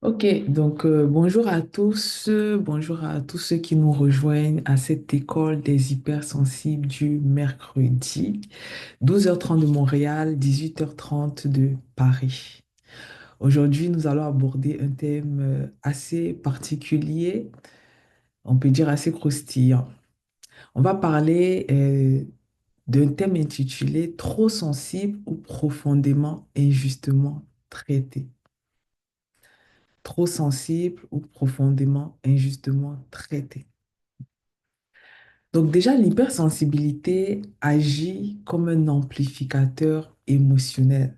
Ok, donc bonjour à tous, bonjour à tous ceux qui nous rejoignent à cette école des hypersensibles du mercredi, 12h30 de Montréal, 18h30 de Paris. Aujourd'hui, nous allons aborder un thème assez particulier, on peut dire assez croustillant. On va parler d'un thème intitulé Trop sensible ou profondément injustement traité. Trop sensible ou profondément injustement traité. Donc déjà, l'hypersensibilité agit comme un amplificateur émotionnel.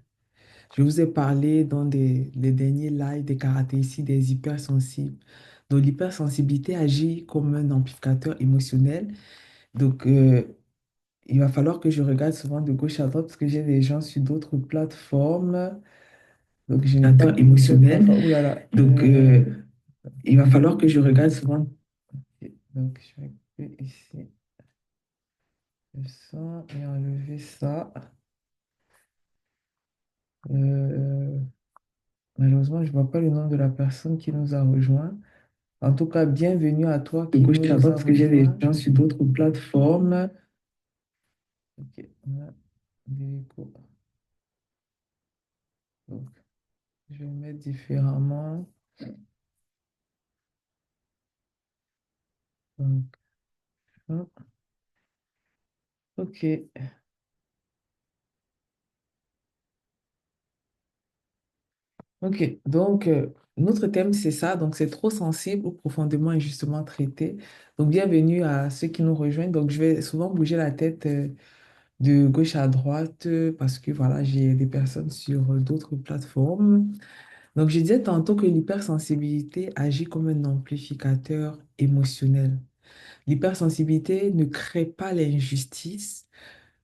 Je vous ai parlé dans les derniers lives des caractéristiques des hypersensibles. Donc l'hypersensibilité agit comme un amplificateur émotionnel. Donc il va falloir que je regarde souvent de gauche à droite parce que j'ai des gens sur d'autres plateformes. Donc je n'ai pas cette Émotionnel. plateforme. Ouh là là. Donc il va falloir que je regarde souvent. Donc, je vais couper ici ça et enlever ça. Euh, Malheureusement, je ne vois pas le nom de la personne qui nous a rejoint. En tout cas, bienvenue à toi De qui gauche à nous droite, a parce que j'ai des rejoint. gens sur d'autres plateformes. Ok, on a des échos. Donc, je vais mettre différemment. Donc, hop, ok, ok. Donc, notre thème, c'est ça. Donc, c'est trop sensible ou profondément injustement traité. Donc, bienvenue à ceux qui nous rejoignent. Donc, je vais souvent bouger la tête. De gauche à droite parce que voilà, j'ai des personnes sur d'autres plateformes. Donc, je disais tantôt que l'hypersensibilité agit comme un amplificateur émotionnel. L'hypersensibilité ne crée pas l'injustice,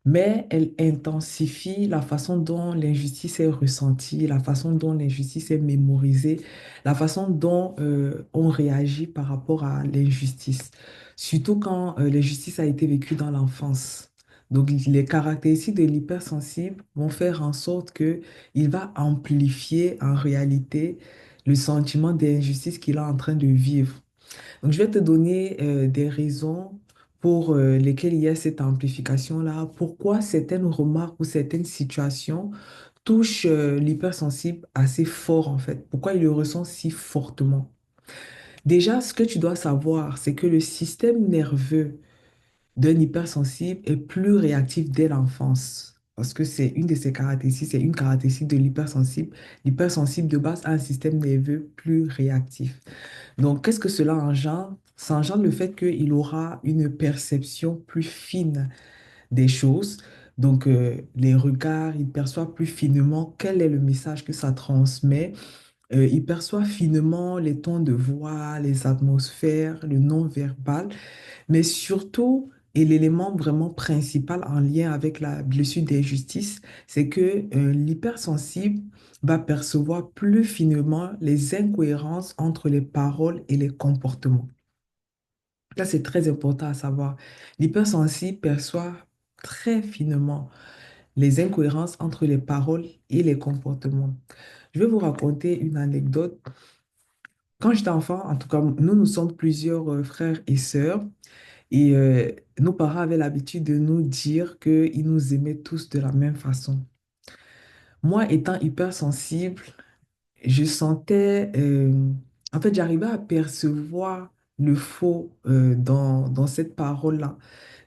mais elle intensifie la façon dont l'injustice est ressentie, la façon dont l'injustice est mémorisée, la façon dont on réagit par rapport à l'injustice, surtout quand l'injustice a été vécue dans l'enfance. Donc, les caractéristiques de l'hypersensible vont faire en sorte que il va amplifier en réalité le sentiment d'injustice qu'il est en train de vivre. Donc, je vais te donner des raisons pour lesquelles il y a cette amplification-là, pourquoi certaines remarques ou certaines situations touchent l'hypersensible assez fort, en fait, pourquoi il le ressent si fortement. Déjà, ce que tu dois savoir, c'est que le système nerveux d'un hypersensible est plus réactif dès l'enfance. Parce que c'est une de ses caractéristiques, c'est une caractéristique de l'hypersensible. L'hypersensible de base a un système nerveux plus réactif. Donc, qu'est-ce que cela engendre? Ça engendre le fait qu'il aura une perception plus fine des choses. Donc, les regards, il perçoit plus finement quel est le message que ça transmet. Il perçoit finement les tons de voix, les atmosphères, le non-verbal, mais surtout, et l'élément vraiment principal en lien avec la blessure d'injustice, c'est que l'hypersensible va percevoir plus finement les incohérences entre les paroles et les comportements. Ça, c'est très important à savoir. L'hypersensible perçoit très finement les incohérences entre les paroles et les comportements. Je vais vous raconter une anecdote. Quand j'étais enfant, en tout cas, nous sommes plusieurs frères et sœurs. Et nos parents avaient l'habitude de nous dire qu'ils nous aimaient tous de la même façon. Moi, étant hypersensible, je sentais, en fait, j'arrivais à percevoir le faux dans cette parole-là.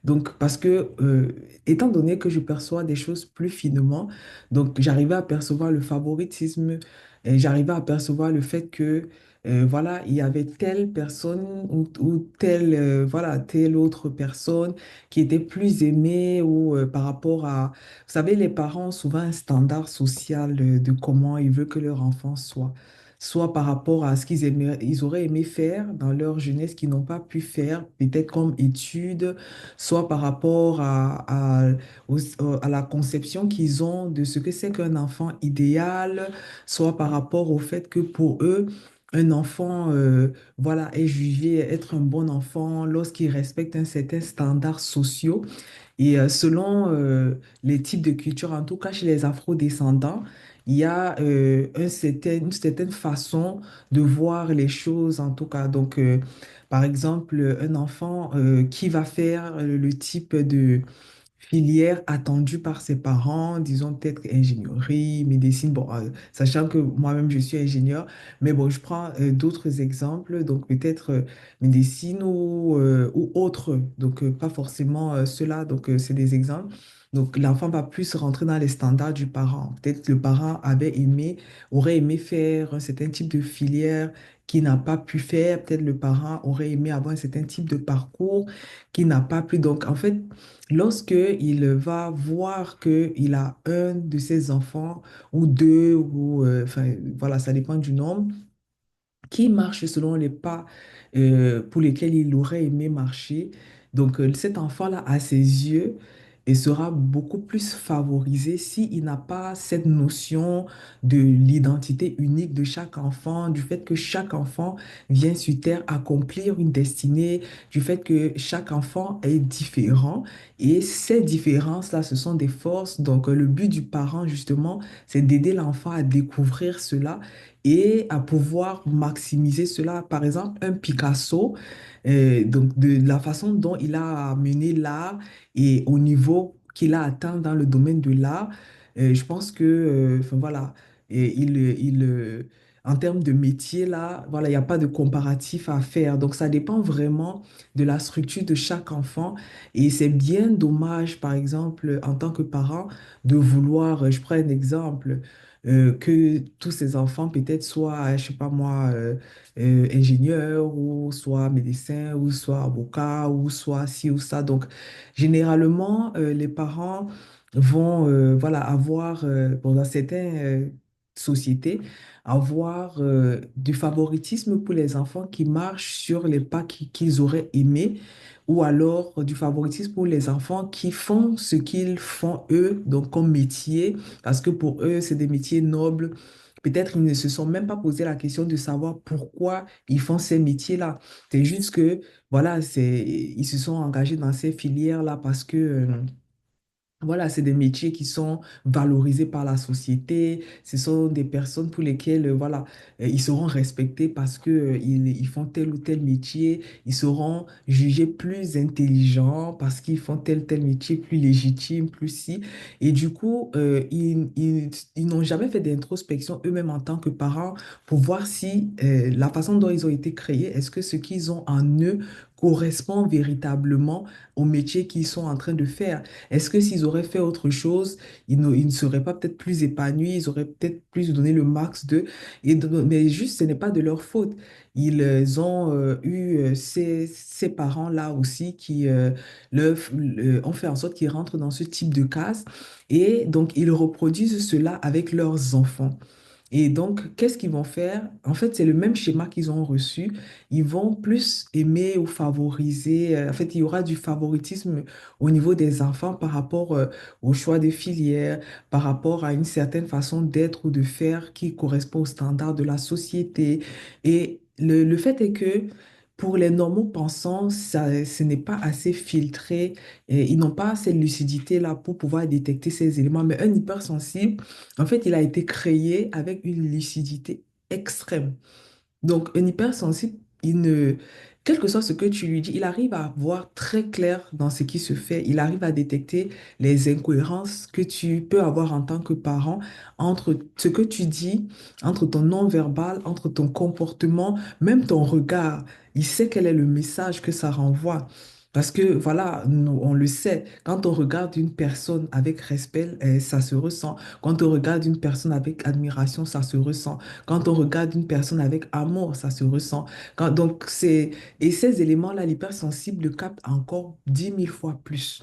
Donc, parce que, étant donné que je perçois des choses plus finement, donc j'arrivais à percevoir le favoritisme, et j'arrivais à percevoir le fait que, voilà, il y avait telle personne ou telle, voilà, telle autre personne qui était plus aimée ou par rapport à, vous savez, les parents ont souvent un standard social de comment ils veulent que leur enfant soit. Soit par rapport à ce ils auraient aimé faire dans leur jeunesse qu'ils n'ont pas pu faire, peut-être comme études, soit par rapport à la conception qu'ils ont de ce que c'est qu'un enfant idéal, soit par rapport au fait que pour eux, un enfant, voilà, est jugé être un bon enfant lorsqu'il respecte un certain standard social. Et selon les types de culture, en tout cas chez les afro-descendants, il y a une certaine façon de voir les choses, en tout cas. Donc, par exemple, un enfant qui va faire le type de filière attendue par ses parents, disons peut-être ingénierie, médecine, bon, sachant que moi-même je suis ingénieur, mais bon, je prends d'autres exemples, donc peut-être médecine ou autre, donc pas forcément cela, donc c'est des exemples. Donc l'enfant va plus rentrer dans les standards du parent. Peut-être le parent aurait aimé faire un certain type de filière qu'il n'a pas pu faire. Peut-être le parent aurait aimé avoir un certain type de parcours qu'il n'a pas pu. Donc en fait, lorsque il va voir qu'il a un de ses enfants ou deux, ou enfin voilà, ça dépend du nombre, qui marche selon les pas pour lesquels il aurait aimé marcher. Donc, cet enfant-là, à ses yeux, et sera beaucoup plus favorisé s'il n'a pas cette notion de l'identité unique de chaque enfant, du fait que chaque enfant vient sur Terre accomplir une destinée, du fait que chaque enfant est différent. Et ces différences-là, ce sont des forces. Donc, le but du parent, justement, c'est d'aider l'enfant à découvrir cela et à pouvoir maximiser cela. Par exemple, un Picasso, donc de la façon dont il a mené l'art et au niveau qu'il a atteint dans le domaine de l'art, je pense que, enfin, voilà, et en termes de métier, là, voilà, il n'y a pas de comparatif à faire. Donc, ça dépend vraiment de la structure de chaque enfant. Et c'est bien dommage, par exemple, en tant que parent, de vouloir, je prends un exemple, que tous ces enfants peut-être soient, je sais pas moi, ingénieurs ou soit médecins ou soit avocats ou soit ci ou ça. Donc, généralement, les parents vont voilà, avoir, bon, dans certaines sociétés, avoir du favoritisme pour les enfants qui marchent sur les pas qu'ils auraient aimé ou alors du favoritisme pour les enfants qui font ce qu'ils font eux, donc comme métier parce que pour eux, c'est des métiers nobles. Peut-être ils ne se sont même pas posé la question de savoir pourquoi ils font ces métiers-là. C'est juste que, voilà, ils se sont engagés dans ces filières-là parce que, voilà, c'est des métiers qui sont valorisés par la société. Ce sont des personnes pour lesquelles, voilà, ils seront respectés parce que, ils font tel ou tel métier. Ils seront jugés plus intelligents parce qu'ils font tel métier plus légitime, plus si. Et du coup, ils n'ont jamais fait d'introspection eux-mêmes en tant que parents pour voir si, la façon dont ils ont été créés, est-ce que ce qu'ils ont en eux correspond véritablement au métier qu'ils sont en train de faire. Est-ce que s'ils auraient fait autre chose, ils ne seraient pas peut-être plus épanouis, ils auraient peut-être plus donné le max d'eux. Mais juste, ce n'est pas de leur faute. Ils ont eu ces parents-là aussi qui ont fait en sorte qu'ils rentrent dans ce type de case. Et donc, ils reproduisent cela avec leurs enfants. Et donc, qu'est-ce qu'ils vont faire? En fait, c'est le même schéma qu'ils ont reçu. Ils vont plus aimer ou favoriser. En fait, il y aura du favoritisme au niveau des enfants par rapport au choix de filière, par rapport à une certaine façon d'être ou de faire qui correspond aux standards de la société. Et le fait est que pour les normaux pensants, ça, ce n'est pas assez filtré. Et ils n'ont pas cette lucidité-là pour pouvoir détecter ces éléments. Mais un hypersensible, en fait, il a été créé avec une lucidité extrême. Donc, un hypersensible, quel que soit ce que tu lui dis, il arrive à voir très clair dans ce qui se fait. Il arrive à détecter les incohérences que tu peux avoir en tant que parent entre ce que tu dis, entre ton non-verbal, entre ton comportement, même ton regard. Il sait quel est le message que ça renvoie. Parce que, voilà, on le sait, quand on regarde une personne avec respect, ça se ressent. Quand on regarde une personne avec admiration, ça se ressent. Quand on regarde une personne avec amour, ça se ressent. Et ces éléments-là, l'hypersensible le capte encore 10 000 fois plus.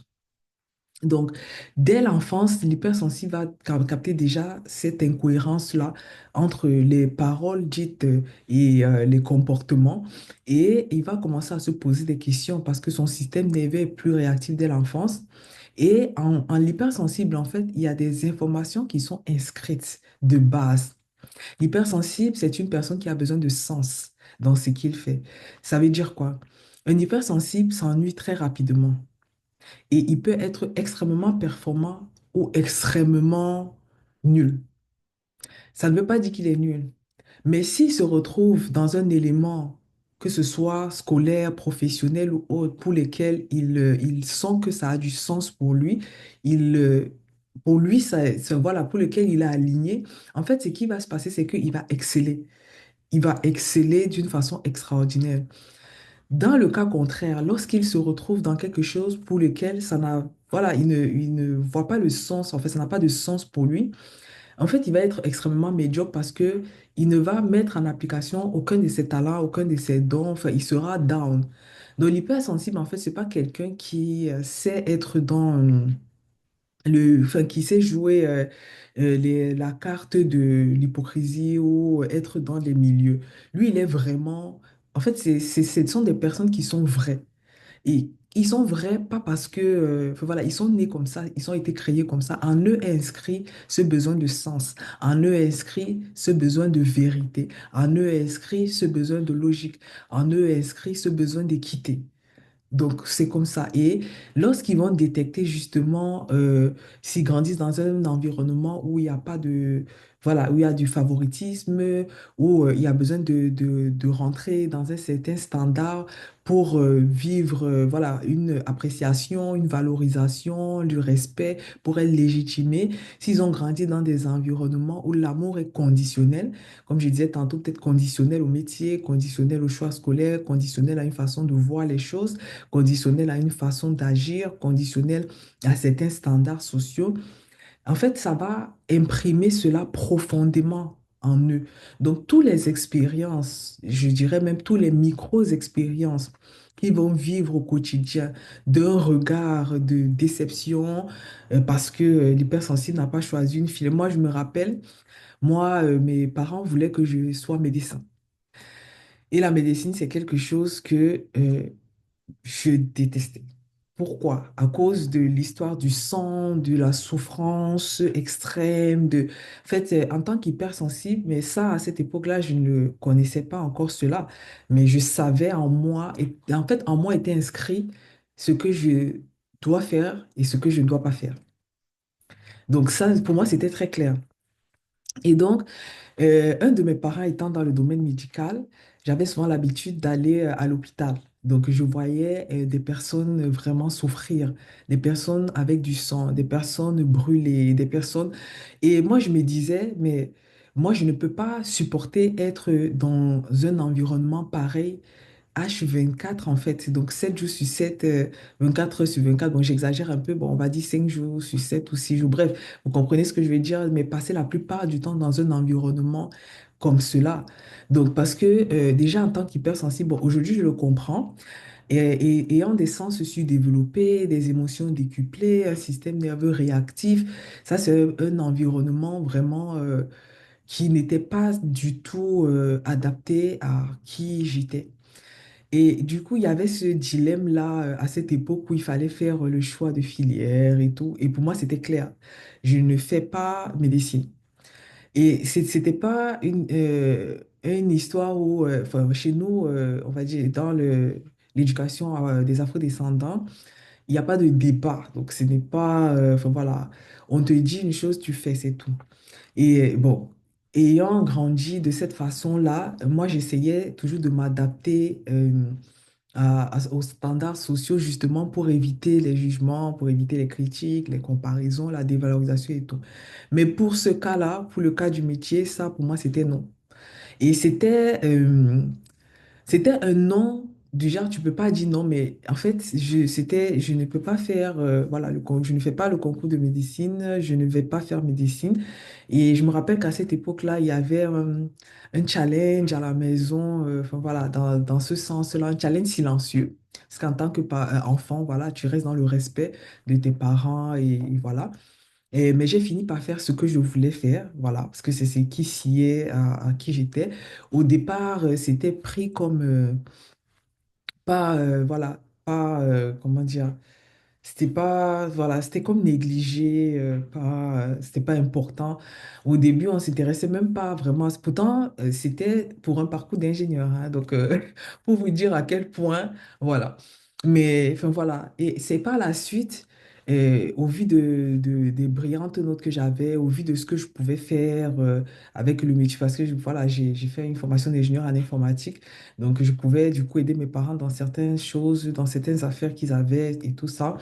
Donc, dès l'enfance, l'hypersensible va capter déjà cette incohérence-là entre les paroles dites et les comportements. Et il va commencer à se poser des questions parce que son système nerveux est plus réactif dès l'enfance. Et en l'hypersensible, en fait, il y a des informations qui sont inscrites de base. L'hypersensible, c'est une personne qui a besoin de sens dans ce qu'il fait. Ça veut dire quoi? Un hypersensible s'ennuie très rapidement et il peut être extrêmement performant ou extrêmement nul. Ça ne veut pas dire qu'il est nul. Mais s'il se retrouve dans un élément, que ce soit scolaire, professionnel ou autre, pour lesquels il sent que ça a du sens pour lui, il, pour lui, voilà, pour lequel il est aligné, en fait, ce qui va se passer, c'est qu'il va exceller. Il va exceller d'une façon extraordinaire. Dans le cas contraire, lorsqu'il se retrouve dans quelque chose pour lequel ça n'a, voilà, il ne voit pas le sens, en fait, ça n'a pas de sens pour lui, en fait, il va être extrêmement médiocre parce que il ne va mettre en application aucun de ses talents, aucun de ses dons. Enfin, il sera down. Donc, l'hypersensible, en fait, c'est pas quelqu'un qui sait être dans enfin, qui sait jouer la carte de l'hypocrisie ou être dans les milieux. Lui, il est vraiment. En fait, ce sont des personnes qui sont vraies. Et ils sont vrais, pas parce que, enfin, voilà, ils sont nés comme ça, ils ont été créés comme ça. En eux est inscrit ce besoin de sens. En eux est inscrit ce besoin de vérité. En eux est inscrit ce besoin de logique. En eux est inscrit ce besoin d'équité. Donc, c'est comme ça. Et lorsqu'ils vont détecter justement, s'ils grandissent dans un environnement où il n'y a pas de, voilà, où il y a du favoritisme, où il y a besoin de rentrer dans un certain standard pour vivre, voilà, une appréciation, une valorisation, du respect, pour être légitimés, s'ils ont grandi dans des environnements où l'amour est conditionnel, comme je disais tantôt, peut-être conditionnel au métier, conditionnel au choix scolaire, conditionnel à une façon de voir les choses, conditionnel à une façon d'agir, conditionnel à certains standards sociaux, en fait, ça va imprimer cela profondément en eux. Donc, toutes les expériences, je dirais même toutes les micro-expériences qu'ils vont vivre au quotidien, d'un regard de déception, parce que l'hypersensible n'a pas choisi une fille. Moi, je me rappelle, moi, mes parents voulaient que je sois médecin. Et la médecine, c'est quelque chose que je détestais. Pourquoi? À cause de l'histoire du sang, de la souffrance extrême, de... En fait, en tant qu'hypersensible, mais ça, à cette époque-là, je ne connaissais pas encore cela, mais je savais en moi, et en fait, en moi était inscrit ce que je dois faire et ce que je ne dois pas faire. Donc ça, pour moi, c'était très clair. Et donc, un de mes parents étant dans le domaine médical, j'avais souvent l'habitude d'aller à l'hôpital. Donc, je voyais des personnes vraiment souffrir, des personnes avec du sang, des personnes brûlées, des personnes... Et moi, je me disais, mais moi, je ne peux pas supporter être dans un environnement pareil H24 en fait. Donc 7 jours sur 7, 24 heures sur 24. Bon, j'exagère un peu. Bon, on va dire 5 jours sur 7 ou 6 jours. Bref, vous comprenez ce que je veux dire, mais passer la plupart du temps dans un environnement comme cela. Donc, parce que déjà en tant qu'hypersensible, bon, aujourd'hui je le comprends, et ayant des sens sous-développés, des émotions décuplées, un système nerveux réactif, ça c'est un environnement vraiment qui n'était pas du tout adapté à qui j'étais. Et du coup, il y avait ce dilemme-là à cette époque où il fallait faire le choix de filière et tout. Et pour moi, c'était clair. Je ne fais pas médecine. Et c'était pas une histoire où, enfin, chez nous, on va dire, dans l'éducation des Afro-descendants, il n'y a pas de débat. Donc, ce n'est pas, enfin voilà, on te dit une chose, tu fais, c'est tout. Et bon, ayant grandi de cette façon-là, moi, j'essayais toujours de m'adapter aux standards sociaux justement pour éviter les jugements, pour éviter les critiques, les comparaisons, la dévalorisation et tout. Mais pour ce cas-là, pour le cas du métier, ça, pour moi, c'était non. Et c'était un non du genre, tu peux pas dire non, mais en fait, je ne peux pas faire, voilà, je ne fais pas le concours de médecine, je ne vais pas faire médecine. Et je me rappelle qu'à cette époque-là, il y avait un challenge à la maison, enfin voilà, dans ce sens-là, un challenge silencieux. Parce qu'en tant que enfant, voilà, tu restes dans le respect de tes parents et voilà. Mais j'ai fini par faire ce que je voulais faire, voilà, parce que c'est ce qui sied à qui j'étais. Au départ, c'était pris comme pas, voilà, pas, comment dire, c'était pas, voilà, c'était comme négligé, pas, c'était pas important. Au début, on s'intéressait même pas vraiment. Pourtant, c'était pour un parcours d'ingénieur, hein, donc, pour vous dire à quel point, voilà. Mais, enfin, voilà. Et c'est par la suite. Et au vu des brillantes notes que j'avais, au vu de ce que je pouvais faire avec le métier, parce que voilà, j'ai fait une formation d'ingénieur en informatique, donc je pouvais du coup aider mes parents dans certaines choses, dans certaines affaires qu'ils avaient et tout ça.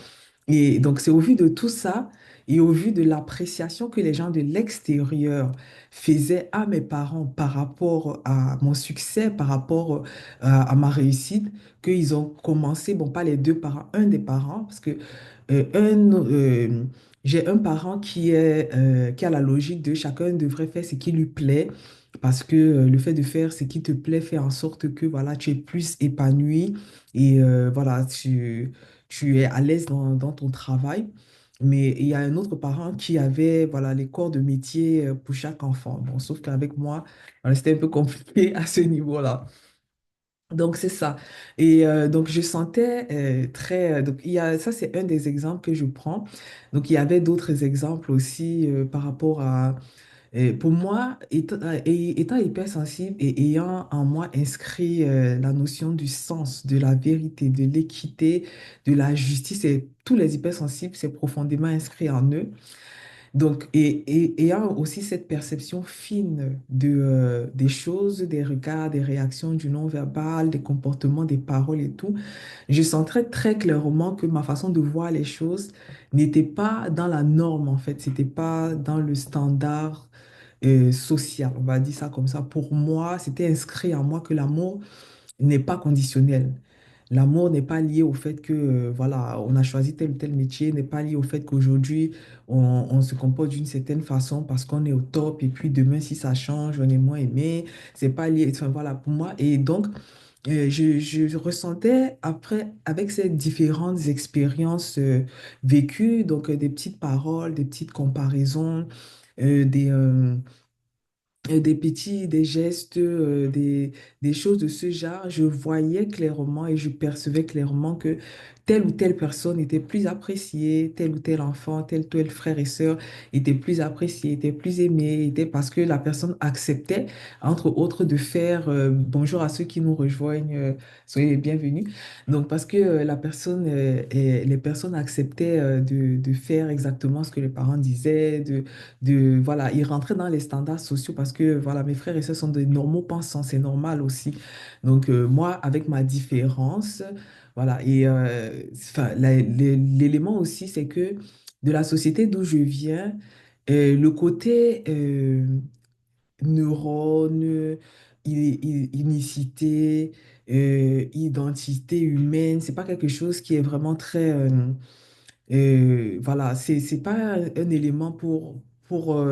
Et donc, c'est au vu de tout ça et au vu de l'appréciation que les gens de l'extérieur faisaient à mes parents par rapport à mon succès, par rapport à ma réussite, qu'ils ont commencé, bon, pas les deux parents, un des parents, parce que j'ai un parent qui a la logique de chacun devrait faire ce qui lui plaît, parce que le fait de faire ce qui te plaît fait en sorte que, voilà, tu es plus épanoui et voilà, tu es à l'aise dans ton travail. Mais il y a un autre parent qui avait voilà, les corps de métier pour chaque enfant. Bon, sauf qu'avec moi, voilà, c'était un peu compliqué à ce niveau-là. Donc, c'est ça. Et donc, je sentais donc, ça, c'est un des exemples que je prends. Donc, il y avait d'autres exemples aussi par rapport à et pour moi, étant hypersensible et ayant en moi inscrit la notion du sens, de la vérité, de l'équité, de la justice, et tous les hypersensibles, c'est profondément inscrit en eux. Donc, et ayant aussi cette perception fine des choses, des regards, des réactions, du non-verbal, des comportements, des paroles et tout, je sentais très clairement que ma façon de voir les choses n'était pas dans la norme, en fait. C'était pas dans le standard social, on va dire ça comme ça. Pour moi, c'était inscrit en moi que l'amour n'est pas conditionnel. L'amour n'est pas lié au fait que, voilà, on a choisi tel ou tel métier, n'est pas lié au fait qu'aujourd'hui, on se comporte d'une certaine façon parce qu'on est au top et puis demain, si ça change, on est moins aimé. C'est pas lié, enfin, voilà, pour moi. Et donc, je ressentais après, avec ces différentes expériences vécues, donc des petites paroles, des petites comparaisons, des petits, des gestes, des choses de ce genre, je voyais clairement et je percevais clairement que telle ou telle personne était plus appréciée, tel ou tel enfant, tel ou tel frère et sœur était plus apprécié, était plus aimé, était parce que la personne acceptait, entre autres, de faire bonjour à ceux qui nous rejoignent, soyez les bienvenus. Donc, parce que la personne, et les personnes acceptaient de faire exactement ce que les parents disaient, voilà, ils rentraient dans les standards sociaux parce que, voilà, mes frères et sœurs sont des normaux pensants, c'est normal aussi. Donc, moi, avec ma différence, voilà, et enfin, l'élément aussi, c'est que de la société d'où je viens, le côté neurones, unicité, identité humaine, c'est pas quelque chose qui est vraiment très voilà, c'est pas un élément pour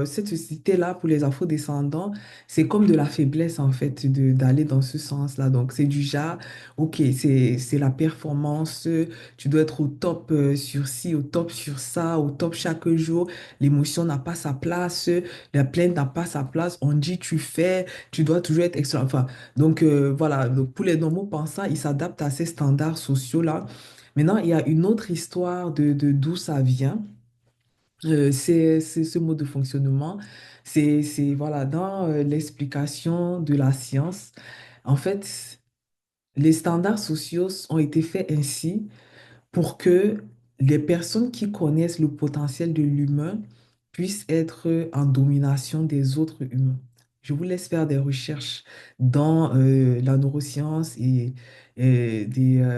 cette société-là, pour les afro-descendants, c'est comme de la faiblesse en fait d'aller dans ce sens-là. Donc c'est du genre, ok, c'est la performance, tu dois être au top sur ci, au top sur ça, au top chaque jour. L'émotion n'a pas sa place, la plainte n'a pas sa place. On dit tu fais, tu dois toujours être excellent. Enfin, donc voilà, donc pour les normaux pensants, ils s'adaptent à ces standards sociaux-là. Maintenant, il y a une autre histoire de d'où ça vient. C'est ce mode de fonctionnement. Voilà, dans l'explication de la science, en fait, les standards sociaux ont été faits ainsi pour que les personnes qui connaissent le potentiel de l'humain puissent être en domination des autres humains. Je vous laisse faire des recherches dans la neuroscience et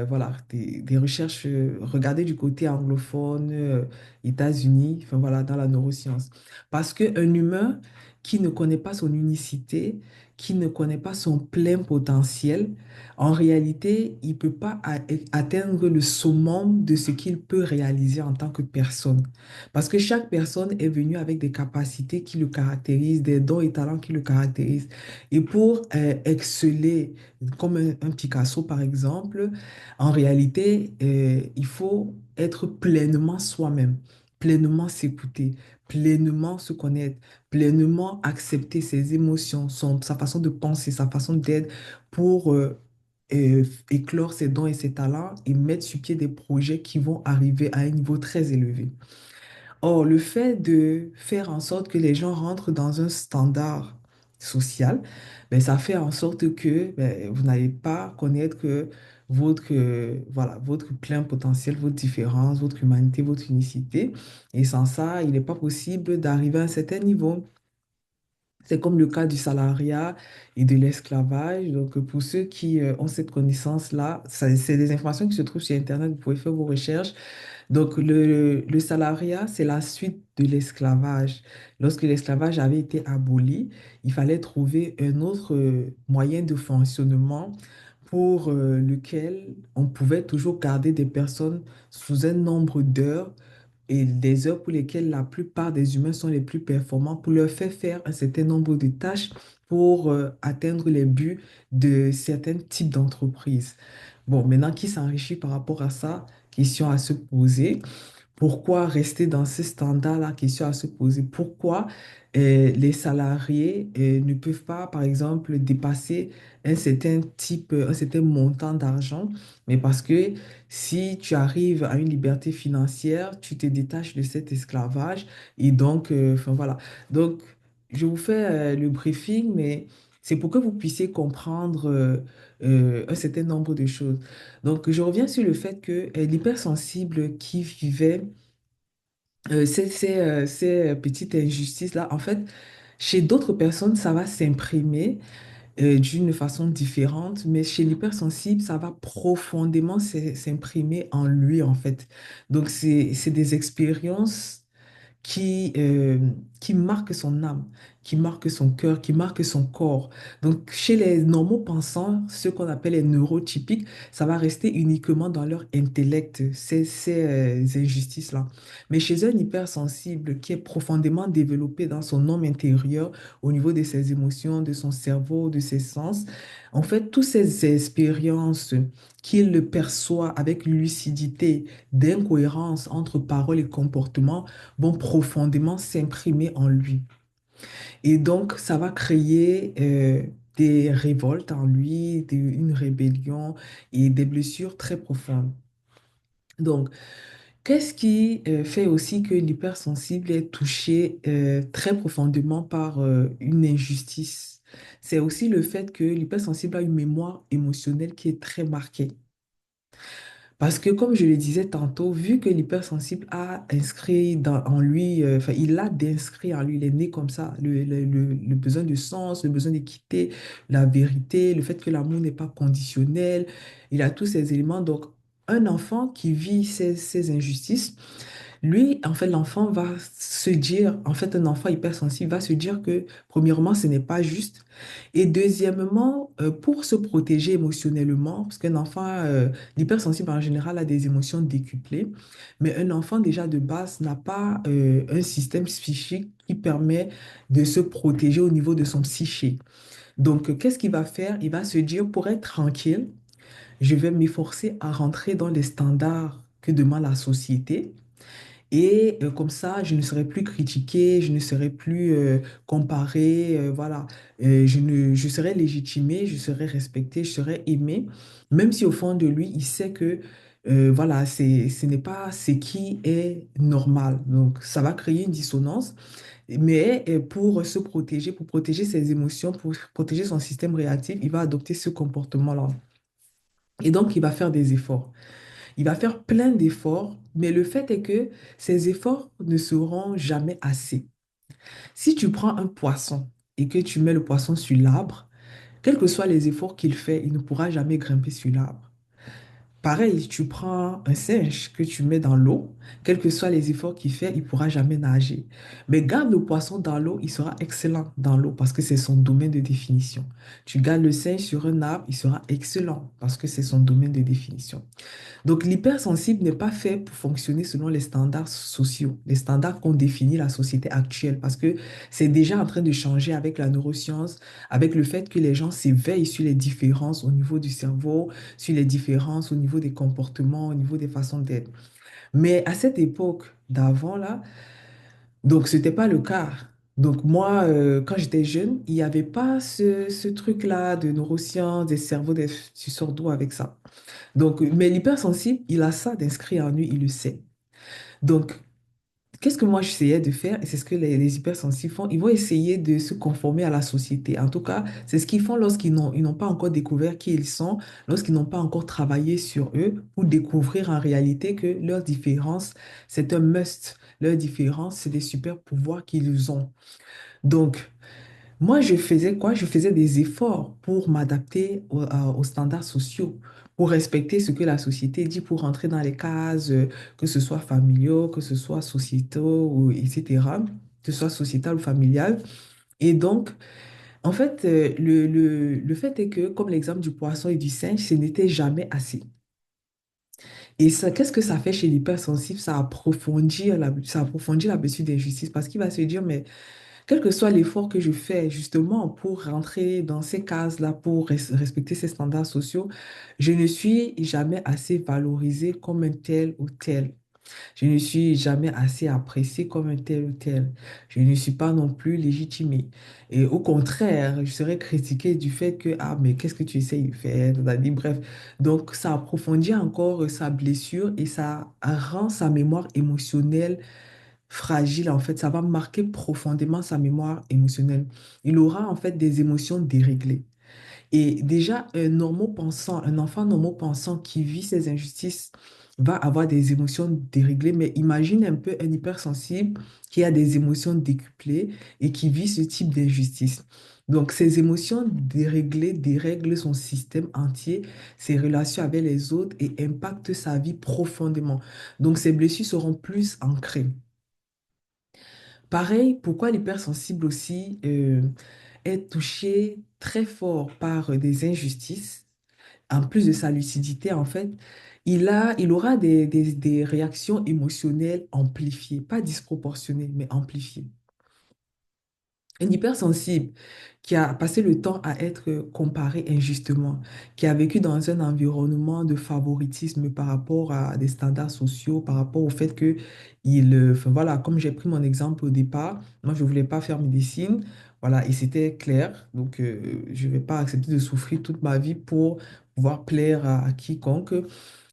voilà, des recherches, regardez du côté anglophone, États-Unis, enfin voilà, dans la neuroscience. Parce qu'un humain qui ne connaît pas son unicité, qui ne connaît pas son plein potentiel, en réalité, il ne peut pas atteindre le summum de ce qu'il peut réaliser en tant que personne. Parce que chaque personne est venue avec des capacités qui le caractérisent, des dons et talents qui le caractérisent. Et pour exceller, comme un Picasso par exemple, en réalité, il faut être pleinement soi-même, pleinement s'écouter, pleinement se connaître, pleinement accepter ses émotions, sa façon de penser, sa façon d'être pour éclore ses dons et ses talents et mettre sur pied des projets qui vont arriver à un niveau très élevé. Or, le fait de faire en sorte que les gens rentrent dans un standard social, ben, ça fait en sorte que ben, vous n'allez pas connaître que voilà, votre plein potentiel, votre différence, votre humanité, votre unicité. Et sans ça, il n'est pas possible d'arriver à un certain niveau. C'est comme le cas du salariat et de l'esclavage. Donc, pour ceux qui ont cette connaissance-là, c'est des informations qui se trouvent sur Internet, vous pouvez faire vos recherches. Donc, le salariat, c'est la suite de l'esclavage. Lorsque l'esclavage avait été aboli, il fallait trouver un autre moyen de fonctionnement pour lequel on pouvait toujours garder des personnes sous un nombre d'heures et des heures pour lesquelles la plupart des humains sont les plus performants pour leur faire un certain nombre de tâches pour atteindre les buts de certains types d'entreprises. Bon, maintenant, qui s'enrichit par rapport à ça? Question à se poser. Pourquoi rester dans ce standard-là? Question à se poser. Pourquoi les salariés ne peuvent pas, par exemple, dépasser un certain type, un certain montant d'argent? Mais parce que si tu arrives à une liberté financière, tu te détaches de cet esclavage et donc, enfin voilà. Donc, je vous fais le briefing, mais c'est pour que vous puissiez comprendre un certain nombre de choses. Donc, je reviens sur le fait que l'hypersensible qui vivait ces petites injustices-là, en fait, chez d'autres personnes, ça va s'imprimer d'une façon différente, mais chez l'hypersensible, ça va profondément s'imprimer en lui, en fait. Donc, c'est des expériences qui, euh, qui marque son âme, qui marque son cœur, qui marque son corps. Donc, chez les normaux pensants, ceux qu'on appelle les neurotypiques, ça va rester uniquement dans leur intellect, ces injustices-là. Mais chez un hypersensible qui est profondément développé dans son homme intérieur, au niveau de ses émotions, de son cerveau, de ses sens, en fait, toutes ces expériences qu'il le perçoit avec lucidité, d'incohérence entre paroles et comportements, vont profondément s'imprimer en lui. Et donc, ça va créer des révoltes en lui, une rébellion et des blessures très profondes. Donc, qu'est-ce qui fait aussi que l'hypersensible est touché très profondément par une injustice? C'est aussi le fait que l'hypersensible a une mémoire émotionnelle qui est très marquée. Parce que, comme je le disais tantôt, vu que l'hypersensible a inscrit en lui, enfin, il a d'inscrit en lui, il est né comme ça, le besoin de sens, le besoin d'équité, la vérité, le fait que l'amour n'est pas conditionnel, il a tous ces éléments. Donc, un enfant qui vit ces injustices, lui, en fait, l'enfant va se dire, en fait, un enfant hypersensible va se dire que, premièrement, ce n'est pas juste. Et deuxièmement, pour se protéger émotionnellement, parce qu'un enfant, l'hypersensible en général a des émotions décuplées, mais un enfant déjà de base n'a pas un système psychique qui permet de se protéger au niveau de son psyché. Donc, qu'est-ce qu'il va faire? Il va se dire, pour être tranquille, je vais m'efforcer à rentrer dans les standards que demande la société. Et comme ça, je ne serai plus critiqué, je ne serai plus comparé, voilà. Je serai légitimé, je serai respecté, je serai aimé, même si au fond de lui, il sait que voilà, ce n'est pas ce qui est normal. Donc, ça va créer une dissonance, mais pour se protéger, pour protéger ses émotions, pour protéger son système réactif, il va adopter ce comportement-là. Et donc, il va faire des efforts. Il va faire plein d'efforts, mais le fait est que ces efforts ne seront jamais assez. Si tu prends un poisson et que tu mets le poisson sur l'arbre, quels que soient les efforts qu'il fait, il ne pourra jamais grimper sur l'arbre. Pareil, tu prends un singe que tu mets dans l'eau, quels que soient les efforts qu'il fait, il ne pourra jamais nager. Mais garde le poisson dans l'eau, il sera excellent dans l'eau parce que c'est son domaine de définition. Tu gardes le singe sur un arbre, il sera excellent parce que c'est son domaine de définition. Donc, l'hypersensible n'est pas fait pour fonctionner selon les standards sociaux, les standards qu'ont défini la société actuelle, parce que c'est déjà en train de changer avec la neuroscience, avec le fait que les gens s'éveillent sur les différences au niveau du cerveau, sur les différences au niveau des comportements, au niveau des façons d'être. Mais à cette époque d'avant, là, donc, ce n'était pas le cas. Donc, moi, quand j'étais jeune, il n'y avait pas ce truc-là de neurosciences, des cerveaux, tu sors d'où avec ça? Donc, mais l'hypersensible, il a ça d'inscrit en lui, il le sait. Donc, qu'est-ce que moi j'essayais de faire, et c'est ce que les hypersensibles font, ils vont essayer de se conformer à la société. En tout cas, c'est ce qu'ils font lorsqu'ils n'ont pas encore découvert qui ils sont, lorsqu'ils n'ont pas encore travaillé sur eux, pour découvrir en réalité que leur différence, c'est un must. Leur différence, c'est des super pouvoirs qu'ils ont. Donc, moi, je faisais quoi? Je faisais des efforts pour m'adapter aux standards sociaux, pour respecter ce que la société dit, pour rentrer dans les cases, que ce soit familiaux, que ce soit sociétaux, etc., que ce soit sociétal ou familial. Et donc, en fait, le fait est que, comme l'exemple du poisson et du singe, ce n'était jamais assez. Et ça, qu'est-ce que ça fait chez l'hypersensible? Ça approfondit la blessure d'injustice parce qu'il va se dire, mais quel que soit l'effort que je fais justement pour rentrer dans ces cases-là, pour respecter ces standards sociaux, je ne suis jamais assez valorisée comme un tel ou tel. Je ne suis jamais assez appréciée comme un tel ou tel. Je ne suis pas non plus légitimée. Et au contraire, je serais critiquée du fait que, ah, mais qu'est-ce que tu essayes de faire? Bref. Donc, ça approfondit encore sa blessure et ça rend sa mémoire émotionnelle fragile, en fait. Ça va marquer profondément sa mémoire émotionnelle. Il aura, en fait, des émotions déréglées. Et déjà, un enfant normaux-pensant qui vit ces injustices va avoir des émotions déréglées. Mais imagine un peu un hypersensible qui a des émotions décuplées et qui vit ce type d'injustice. Donc, ces émotions déréglées dérèglent son système entier, ses relations avec les autres et impactent sa vie profondément. Donc, ces blessures seront plus ancrées. Pareil, pourquoi l'hypersensible aussi est touché très fort par des injustices, en plus de sa lucidité, en fait, il aura des réactions émotionnelles amplifiées, pas disproportionnées, mais amplifiées. Un hypersensible qui a passé le temps à être comparé injustement, qui a vécu dans un environnement de favoritisme par rapport à des standards sociaux, par rapport au fait que enfin voilà, comme j'ai pris mon exemple au départ, moi je voulais pas faire médecine, voilà, et c'était clair, donc je vais pas accepter de souffrir toute ma vie pour pouvoir plaire à quiconque.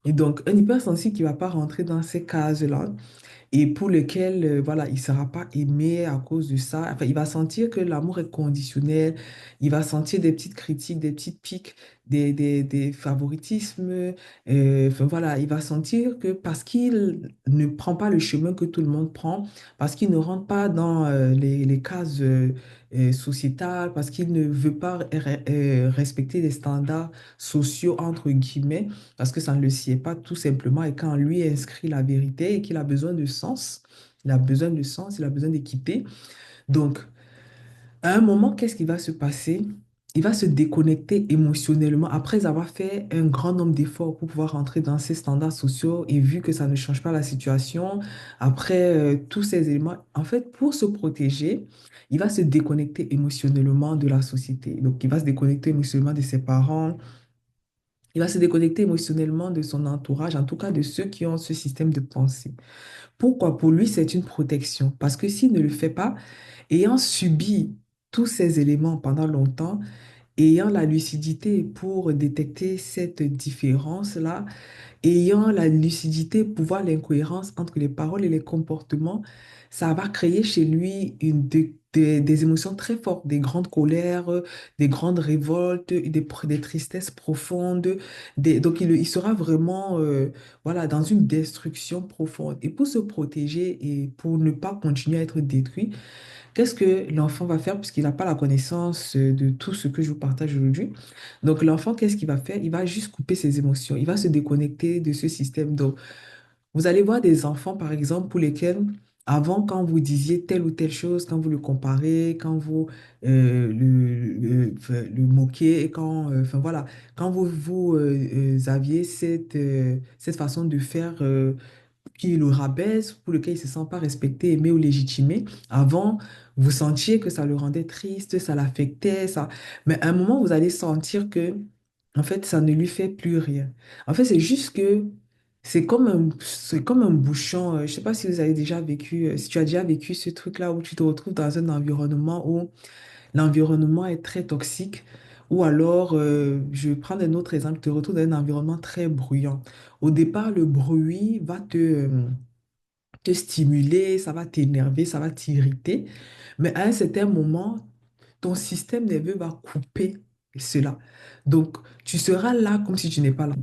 Et donc, un hypersensible qui va pas rentrer dans ces cases-là, et pour lequel voilà, il ne sera pas aimé à cause de ça. Enfin, il va sentir que l'amour est conditionnel, il va sentir des petites critiques, des petites piques, des favoritismes. Enfin, voilà, il va sentir que parce qu'il ne prend pas le chemin que tout le monde prend, parce qu'il ne rentre pas dans les cases sociétales, parce qu'il ne veut pas respecter les standards sociaux, entre guillemets, parce que ça ne le sied pas tout simplement, et quand lui inscrit la vérité et qu'il a besoin de sens, il a besoin de sens, il a besoin d'équité. Donc, à un moment, qu'est-ce qui va se passer? Il va se déconnecter émotionnellement après avoir fait un grand nombre d'efforts pour pouvoir rentrer dans ces standards sociaux et vu que ça ne change pas la situation, après tous ces éléments, en fait, pour se protéger, il va se déconnecter émotionnellement de la société. Donc, il va se déconnecter émotionnellement de ses parents, il va se déconnecter émotionnellement de son entourage, en tout cas de ceux qui ont ce système de pensée. Pourquoi? Pour lui, c'est une protection. Parce que s'il ne le fait pas, ayant subi tous ces éléments pendant longtemps, ayant la lucidité pour détecter cette différence-là, ayant la lucidité pour voir l'incohérence entre les paroles et les comportements, ça va créer chez lui des émotions très fortes, des grandes colères, des grandes révoltes, des tristesses profondes. Donc, il sera vraiment voilà, dans une destruction profonde. Et pour se protéger et pour ne pas continuer à être détruit, qu'est-ce que l'enfant va faire puisqu'il n'a pas la connaissance de tout ce que je vous partage aujourd'hui? Donc, l'enfant, qu'est-ce qu'il va faire? Il va juste couper ses émotions. Il va se déconnecter de ce système. Donc, vous allez voir des enfants, par exemple, pour lesquels, avant, quand vous disiez telle ou telle chose, quand vous le comparez, quand vous enfin, le moquez, et quand, enfin voilà, quand vous aviez cette façon de faire qui le rabaisse, pour lequel il ne se sent pas respecté, aimé ou légitimé. Avant, vous sentiez que ça le rendait triste, ça l'affectait, ça. Mais à un moment, vous allez sentir que, en fait, ça ne lui fait plus rien. En fait, c'est juste que c'est comme un bouchon. Je ne sais pas si vous avez déjà vécu, si tu as déjà vécu ce truc-là où tu te retrouves dans un environnement où l'environnement est très toxique, ou alors, je vais prendre un autre exemple, tu te retrouves dans un environnement très bruyant. Au départ, le bruit va te stimuler, ça va t'énerver, ça va t'irriter. Mais à un certain moment, ton système nerveux va couper cela. Donc, tu seras là comme si tu n'es pas là.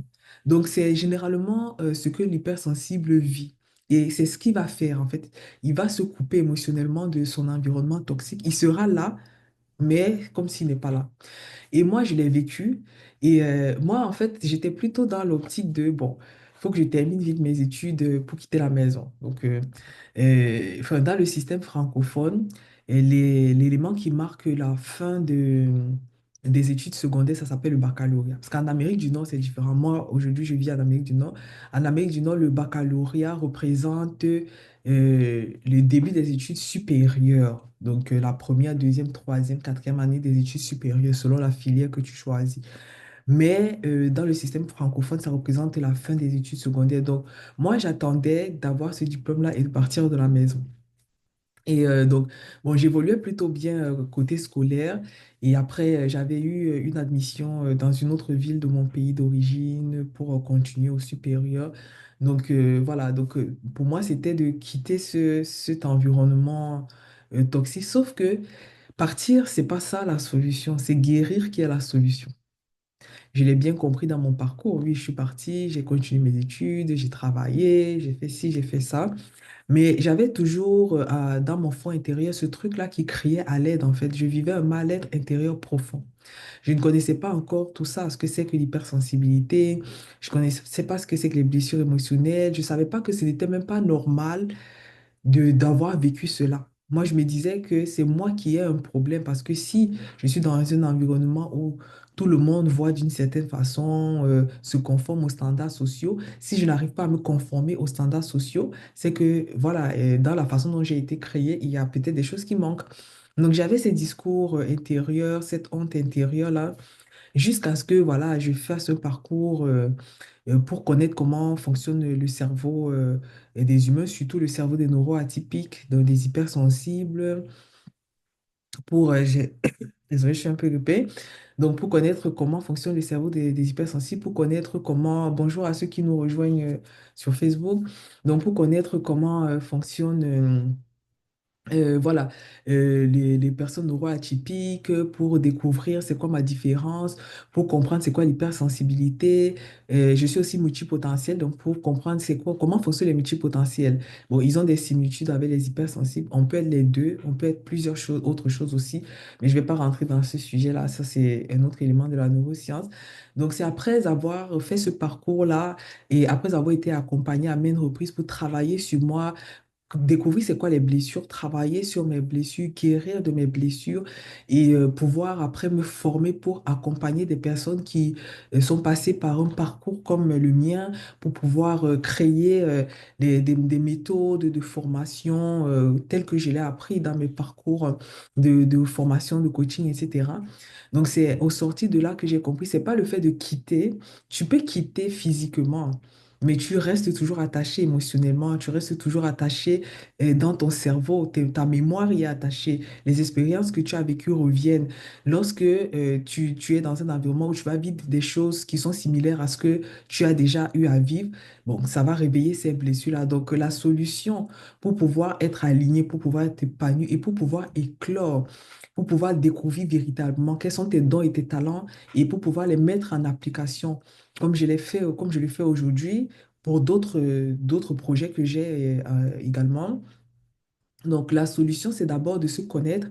Donc, c'est généralement ce que l'hypersensible vit. Et c'est ce qu'il va faire, en fait. Il va se couper émotionnellement de son environnement toxique. Il sera là, mais comme s'il n'est pas là. Et moi, je l'ai vécu. Et moi, en fait, j'étais plutôt dans l'optique de, bon, il faut que je termine vite mes études pour quitter la maison. Donc, enfin, dans le système francophone, l'élément qui marque la fin des études secondaires, ça s'appelle le baccalauréat. Parce qu'en Amérique du Nord, c'est différent. Moi, aujourd'hui, je vis en Amérique du Nord. En Amérique du Nord, le baccalauréat représente le début des études supérieures. Donc, la première, deuxième, troisième, quatrième année des études supérieures, selon la filière que tu choisis. Mais dans le système francophone, ça représente la fin des études secondaires. Donc, moi, j'attendais d'avoir ce diplôme-là et de partir de la maison. Et donc, bon, j'évoluais plutôt bien côté scolaire. Et après, j'avais eu une admission dans une autre ville de mon pays d'origine pour continuer au supérieur. Donc, voilà. Donc, pour moi, c'était de quitter cet environnement toxique. Sauf que partir, c'est pas ça la solution. C'est guérir qui est la solution. Je l'ai bien compris dans mon parcours. Oui, je suis partie, j'ai continué mes études, j'ai travaillé, j'ai fait ci, j'ai fait ça. Mais j'avais toujours dans mon fond intérieur ce truc-là qui criait à l'aide, en fait. Je vivais un mal-être intérieur profond. Je ne connaissais pas encore tout ça, ce que c'est que l'hypersensibilité. Je ne connaissais pas ce que c'est que les blessures émotionnelles. Je ne savais pas que ce n'était même pas normal d'avoir vécu cela. Moi, je me disais que c'est moi qui ai un problème parce que si je suis dans un environnement où tout le monde voit d'une certaine façon, se conforme aux standards sociaux, si je n'arrive pas à me conformer aux standards sociaux, c'est que, voilà, dans la façon dont j'ai été créée, il y a peut-être des choses qui manquent. Donc, j'avais ces discours intérieurs, cette honte intérieure-là, jusqu'à ce que, voilà, je fasse un parcours pour connaître comment fonctionne le cerveau des humains, surtout le cerveau des neuroatypiques, donc des hypersensibles, pour, désolé, je suis un peu grippée. Donc, pour connaître comment fonctionne le cerveau des hypersensibles, pour connaître comment, bonjour à ceux qui nous rejoignent sur Facebook, donc pour connaître comment fonctionne voilà, les personnes neuroatypiques pour découvrir c'est quoi ma différence, pour comprendre c'est quoi l'hypersensibilité. Je suis aussi multipotentiel, donc pour comprendre c'est quoi, comment fonctionnent les multipotentiels. Bon, ils ont des similitudes avec les hypersensibles. On peut être les deux, on peut être plusieurs choses, autres choses aussi, mais je ne vais pas rentrer dans ce sujet-là. Ça, c'est un autre élément de la neuroscience. Donc, c'est après avoir fait ce parcours-là et après avoir été accompagné à maintes reprises pour travailler sur moi, découvrir c'est quoi les blessures, travailler sur mes blessures, guérir de mes blessures et pouvoir après me former pour accompagner des personnes qui sont passées par un parcours comme le mien pour pouvoir créer des méthodes de formation telles que je l'ai appris dans mes parcours de formation, de coaching, etc. Donc c'est au sorti de là que j'ai compris, c'est pas le fait de quitter, tu peux quitter physiquement. Mais tu restes toujours attaché émotionnellement, tu restes toujours attaché dans ton cerveau, ta mémoire y est attachée. Les expériences que tu as vécues reviennent. Lorsque tu es dans un environnement où tu vas vivre des choses qui sont similaires à ce que tu as déjà eu à vivre, bon, ça va réveiller ces blessures-là. Donc, la solution pour pouvoir être aligné, pour pouvoir être épanoui et pour pouvoir éclore, pour pouvoir découvrir véritablement quels sont tes dons et tes talents et pour pouvoir les mettre en application, comme je l'ai fait, comme je le fais aujourd'hui pour d'autres projets que j'ai également. Donc, la solution, c'est d'abord de se connaître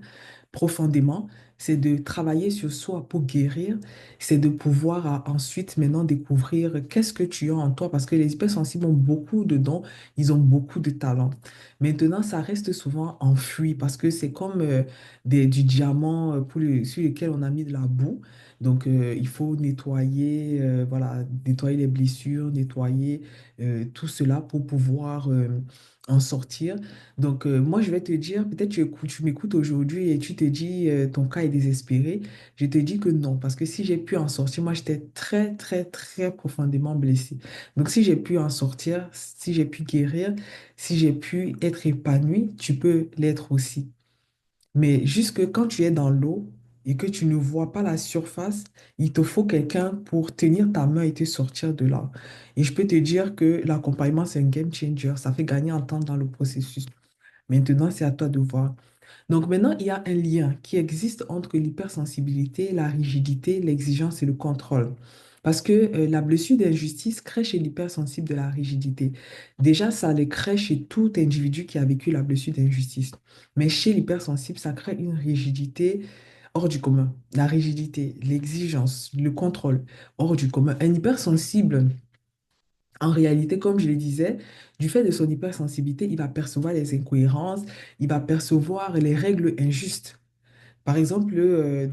profondément, c'est de travailler sur soi pour guérir, c'est de pouvoir ensuite maintenant découvrir qu'est-ce que tu as en toi, parce que les hypersensibles ont beaucoup de dons, ils ont beaucoup de talents. Maintenant, ça reste souvent enfoui parce que c'est comme du diamant sur lequel on a mis de la boue. Donc, il faut nettoyer, voilà, nettoyer les blessures, nettoyer tout cela pour pouvoir en sortir. Donc, moi, je vais te dire, peut-être tu m'écoutes aujourd'hui et tu te dis, ton cas est désespéré. Je te dis que non, parce que si j'ai pu en sortir, moi, j'étais très, très, très profondément blessée. Donc, si j'ai pu en sortir, si j'ai pu guérir, si j'ai pu être épanouie, tu peux l'être aussi. Mais jusque quand tu es dans l'eau, et que tu ne vois pas la surface, il te faut quelqu'un pour tenir ta main et te sortir de là. Et je peux te dire que l'accompagnement, c'est un game changer. Ça fait gagner en temps dans le processus. Maintenant, c'est à toi de voir. Donc maintenant, il y a un lien qui existe entre l'hypersensibilité, la rigidité, l'exigence et le contrôle. Parce que la blessure d'injustice crée chez l'hypersensible de la rigidité. Déjà, ça les crée chez tout individu qui a vécu la blessure d'injustice. Mais chez l'hypersensible, ça crée une rigidité hors du commun. La rigidité, l'exigence, le contrôle hors du commun. Un hypersensible, en réalité, comme je le disais, du fait de son hypersensibilité, il va percevoir les incohérences, il va percevoir les règles injustes. Par exemple,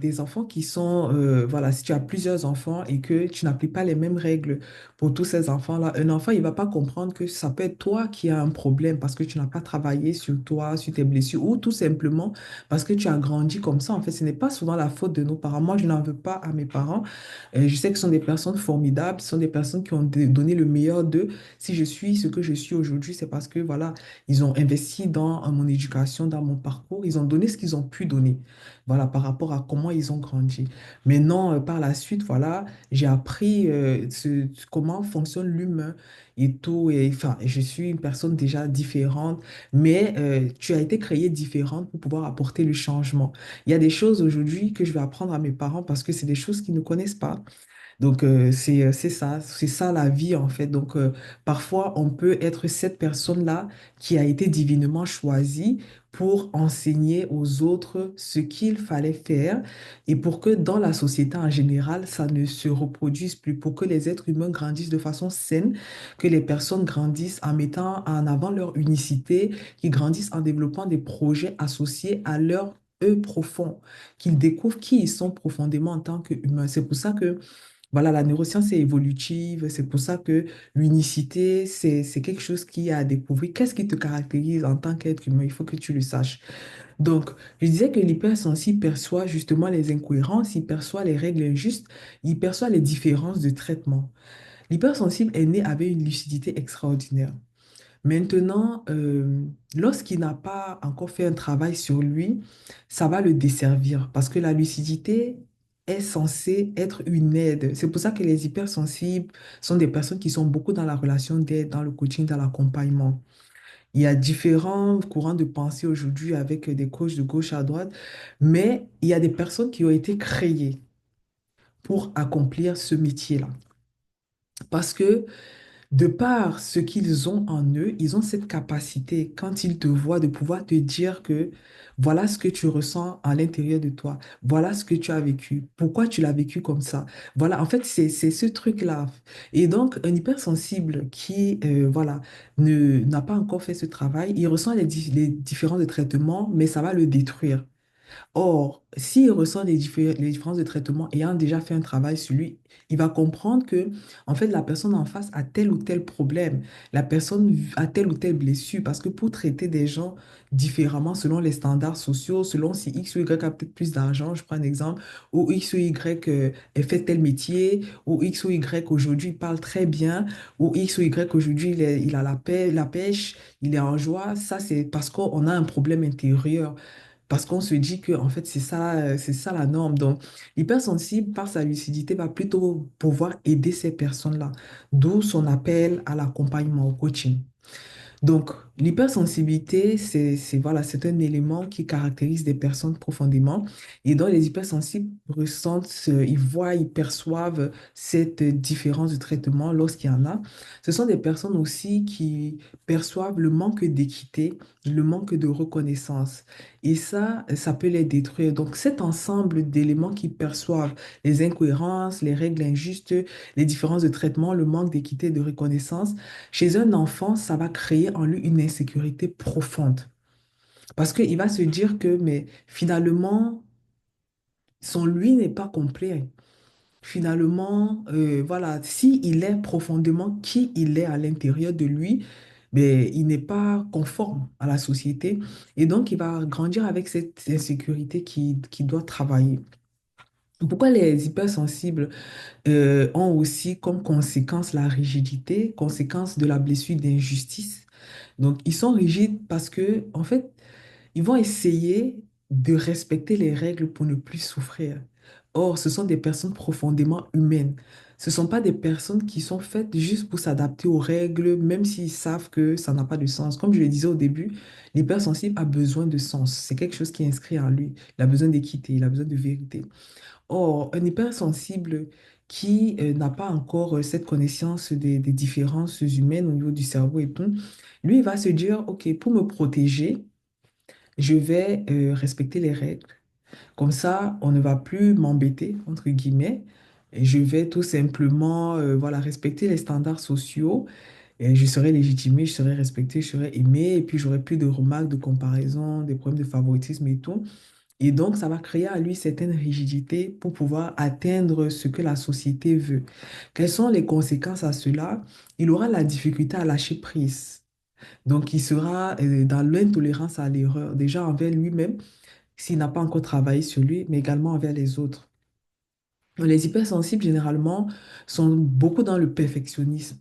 des enfants qui sont, voilà, si tu as plusieurs enfants et que tu n'appliques pas les mêmes règles pour tous ces enfants-là, un enfant, il va pas comprendre que ça peut être toi qui as un problème parce que tu n'as pas travaillé sur toi, sur tes blessures, ou tout simplement parce que tu as grandi comme ça. En fait, ce n'est pas souvent la faute de nos parents. Moi, je n'en veux pas à mes parents. Je sais que ce sont des personnes formidables, ce sont des personnes qui ont donné le meilleur d'eux. Si je suis ce que je suis aujourd'hui, c'est parce que, voilà, ils ont investi dans mon éducation, dans mon parcours, ils ont donné ce qu'ils ont pu donner. Voilà, par rapport à comment ils ont grandi. Maintenant, par la suite, voilà, j'ai appris comment fonctionne l'humain et tout. Et, enfin, je suis une personne déjà différente, mais tu as été créée différente pour pouvoir apporter le changement. Il y a des choses aujourd'hui que je vais apprendre à mes parents parce que c'est des choses qu'ils ne connaissent pas. Donc, c'est ça la vie en fait. Donc, parfois, on peut être cette personne-là qui a été divinement choisie pour enseigner aux autres ce qu'il fallait faire et pour que dans la société en général, ça ne se reproduise plus, pour que les êtres humains grandissent de façon saine, que les personnes grandissent en mettant en avant leur unicité, qu'ils grandissent en développant des projets associés à leur eux profond, qu'ils découvrent qui ils sont profondément en tant qu'humains. C'est pour ça que voilà, la neuroscience est évolutive, c'est pour ça que l'unicité, c'est quelque chose qui a à découvrir. Qu'est-ce qui te caractérise en tant qu'être humain? Il faut que tu le saches. Donc, je disais que l'hypersensible perçoit justement les incohérences, il perçoit les règles injustes, il perçoit les différences de traitement. L'hypersensible est né avec une lucidité extraordinaire. Maintenant, lorsqu'il n'a pas encore fait un travail sur lui, ça va le desservir parce que la lucidité est censée être une aide. C'est pour ça que les hypersensibles sont des personnes qui sont beaucoup dans la relation d'aide, dans le coaching, dans l'accompagnement. Il y a différents courants de pensée aujourd'hui avec des coachs de gauche à droite, mais il y a des personnes qui ont été créées pour accomplir ce métier-là. Parce que de par ce qu'ils ont en eux, ils ont cette capacité, quand ils te voient, de pouvoir te dire que voilà ce que tu ressens à l'intérieur de toi, voilà ce que tu as vécu, pourquoi tu l'as vécu comme ça. Voilà, en fait, c'est ce truc-là. Et donc, un hypersensible qui, voilà, n'a pas encore fait ce travail, il ressent les différents traitements, mais ça va le détruire. Or, s'il ressent les différences de traitement ayant déjà fait un travail sur lui, il va comprendre que, en fait, la personne en face a tel ou tel problème, la personne a telle ou telle blessure, parce que pour traiter des gens différemment selon les standards sociaux, selon si X ou Y a peut-être plus d'argent, je prends un exemple, ou X ou Y elle fait tel métier, ou X ou Y aujourd'hui il parle très bien, ou X ou Y aujourd'hui il a la pêche, il est en joie, ça c'est parce qu'on a un problème intérieur. Parce qu'on se dit que en fait c'est ça la norme. Donc, l'hypersensible, par sa lucidité, va plutôt pouvoir aider ces personnes-là. D'où son appel à l'accompagnement, au coaching. Donc, l'hypersensibilité, voilà, c'est un élément qui caractérise des personnes profondément et dont les hypersensibles ressentent, ils voient, ils perçoivent cette différence de traitement lorsqu'il y en a. Ce sont des personnes aussi qui perçoivent le manque d'équité, le manque de reconnaissance. Et ça peut les détruire. Donc, cet ensemble d'éléments qui perçoivent les incohérences, les règles injustes, les différences de traitement, le manque d'équité et de reconnaissance, chez un enfant, ça va créer en lui une insécurité profonde. Parce qu'il va se dire que, mais finalement, son lui n'est pas complet. Finalement, voilà, si il est profondément qui il est à l'intérieur de lui, mais il n'est pas conforme à la société. Et donc, il va grandir avec cette insécurité qui doit travailler. Pourquoi les hypersensibles ont aussi comme conséquence la rigidité, conséquence de la blessure d'injustice. Donc, ils sont rigides parce que, en fait, ils vont essayer de respecter les règles pour ne plus souffrir. Or, ce sont des personnes profondément humaines. Ce ne sont pas des personnes qui sont faites juste pour s'adapter aux règles, même s'ils savent que ça n'a pas de sens. Comme je le disais au début, l'hypersensible a besoin de sens. C'est quelque chose qui est inscrit en lui. Il a besoin d'équité, il a besoin de vérité. Or, un hypersensible qui n'a pas encore cette connaissance des différences humaines au niveau du cerveau et tout, lui, il va se dire, OK, pour me protéger, je vais respecter les règles. Comme ça, on ne va plus m'embêter, entre guillemets. Et je vais tout simplement voilà, respecter les standards sociaux. Et je serai légitimé, je serai respecté, je serai aimé. Et puis, j'aurai plus de remarques, de comparaison, des problèmes de favoritisme et tout. Et donc, ça va créer à lui certaines rigidités pour pouvoir atteindre ce que la société veut. Quelles sont les conséquences à cela? Il aura la difficulté à lâcher prise. Donc, il sera dans l'intolérance à l'erreur, déjà envers lui-même, s'il n'a pas encore travaillé sur lui, mais également envers les autres. Les hypersensibles, généralement, sont beaucoup dans le perfectionnisme.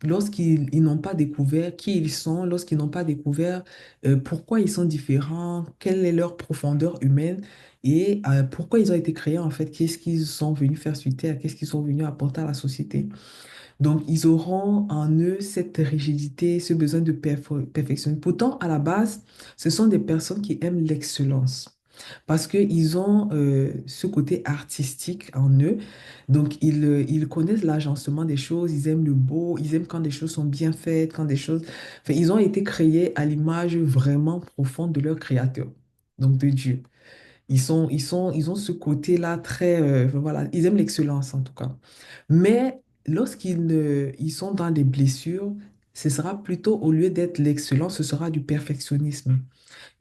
Lorsqu'ils n'ont pas découvert qui ils sont, lorsqu'ils n'ont pas découvert pourquoi ils sont différents, quelle est leur profondeur humaine et pourquoi ils ont été créés en fait, qu'est-ce qu'ils sont venus faire sur Terre, qu'est-ce qu'ils sont venus apporter à la société. Donc, ils auront en eux cette rigidité, ce besoin de perfection. Pourtant, à la base, ce sont des personnes qui aiment l'excellence parce qu'ils ont ce côté artistique en eux. Donc, ils connaissent l'agencement des choses, ils aiment le beau, ils aiment quand des choses sont bien faites, quand des choses... Enfin, ils ont été créés à l'image vraiment profonde de leur créateur, donc de Dieu. Ils ont ce côté-là très... voilà, ils aiment l'excellence en tout cas. Mais ils sont dans des blessures, ce sera plutôt, au lieu d'être l'excellence, ce sera du perfectionnisme.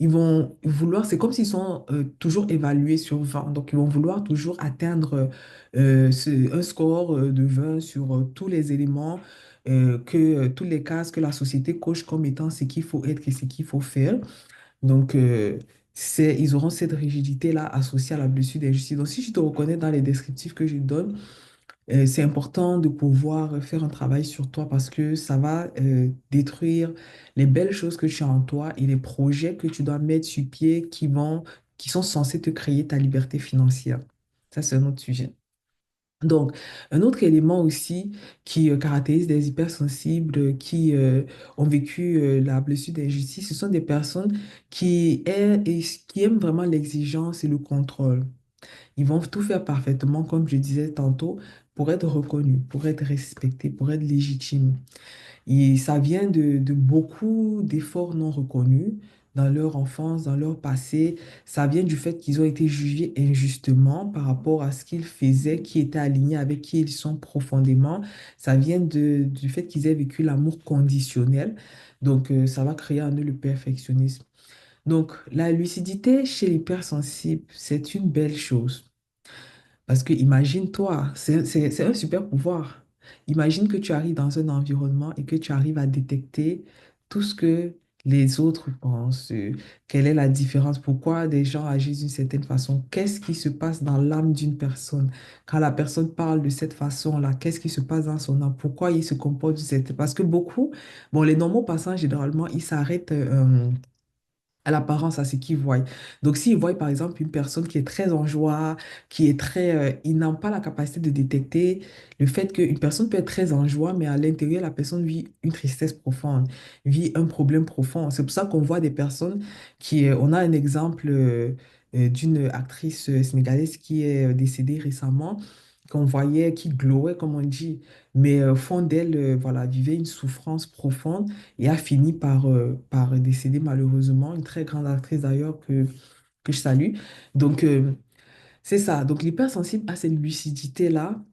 Ils vont vouloir, c'est comme s'ils sont toujours évalués sur 20. Donc, ils vont vouloir toujours atteindre un score de 20 sur tous les éléments, tous les cases que la société coche comme étant ce qu'il faut être et ce qu'il faut faire. Donc, ils auront cette rigidité-là associée à la blessure d'injustice. Donc, si je te reconnais dans les descriptifs que je donne, c'est important de pouvoir faire un travail sur toi parce que ça va détruire les belles choses que tu as en toi et les projets que tu dois mettre sur pied qui sont censés te créer ta liberté financière. Ça, c'est un autre sujet. Donc, un autre élément aussi qui caractérise des hypersensibles qui ont vécu la blessure d'injustice, ce sont des personnes qui aiment vraiment l'exigence et le contrôle. Ils vont tout faire parfaitement, comme je disais tantôt, pour être reconnus, pour être respectés, pour être légitimes. Et ça vient de beaucoup d'efforts non reconnus dans leur enfance, dans leur passé. Ça vient du fait qu'ils ont été jugés injustement par rapport à ce qu'ils faisaient, qui était aligné avec qui ils sont profondément. Ça vient du fait qu'ils aient vécu l'amour conditionnel. Donc, ça va créer en eux le perfectionnisme. Donc, la lucidité chez l'hypersensible, c'est une belle chose. Parce que imagine-toi, c'est un super pouvoir. Imagine que tu arrives dans un environnement et que tu arrives à détecter tout ce que les autres pensent. Quelle est la différence? Pourquoi des gens agissent d'une certaine façon? Qu'est-ce qui se passe dans l'âme d'une personne? Quand la personne parle de cette façon-là, qu'est-ce qui se passe dans son âme? Pourquoi il se comporte de cette... Parce que beaucoup, bon, les normaux passants, généralement, ils s'arrêtent à l'apparence, à ce qu'ils voient. Donc, s'ils voient, par exemple, une personne qui est très en joie, qui est très... ils n'ont pas la capacité de détecter le fait qu'une personne peut être très en joie, mais à l'intérieur, la personne vit une tristesse profonde, vit un problème profond. C'est pour ça qu'on voit des personnes qui... on a un exemple d'une actrice sénégalaise qui est décédée récemment, qu'on voyait, qui glowait, comme on dit, mais au fond d'elle, voilà, vivait une souffrance profonde et a fini par décéder malheureusement, une très grande actrice d'ailleurs que je salue. Donc, c'est ça. Donc, l'hypersensible a cette lucidité-là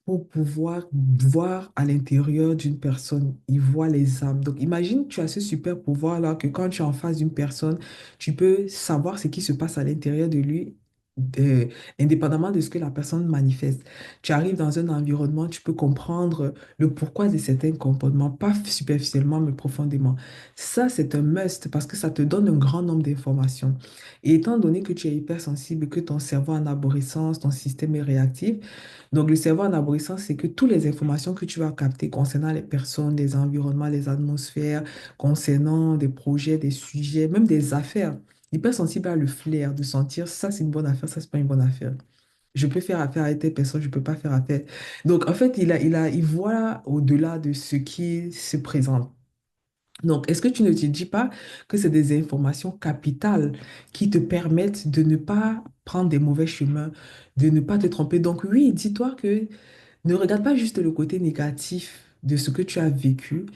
pour pouvoir voir à l'intérieur d'une personne. Il voit les âmes. Donc, imagine, tu as ce super pouvoir-là que quand tu es en face d'une personne, tu peux savoir ce qui se passe à l'intérieur de lui, euh, indépendamment de ce que la personne manifeste. Tu arrives dans un environnement, tu peux comprendre le pourquoi de certains comportements, pas superficiellement, mais profondément. Ça, c'est un must parce que ça te donne un grand nombre d'informations. Et étant donné que tu es hypersensible, que ton cerveau est en arborescence, ton système est réactif, donc, le cerveau en arborescence, c'est que toutes les informations que tu vas capter concernant les personnes, les environnements, les atmosphères, concernant des projets, des sujets, même des affaires, L'hypersensible a le flair de sentir ça, c'est une bonne affaire, ça, c'est pas une bonne affaire. Je peux faire affaire avec telle personne, je peux pas faire affaire. Donc, en fait, il voit au-delà de ce qui se présente. Donc, est-ce que tu ne te dis pas que c'est des informations capitales qui te permettent de ne pas prendre des mauvais chemins, de ne pas te tromper? Donc, oui, dis-toi que ne regarde pas juste le côté négatif de ce que tu as vécu,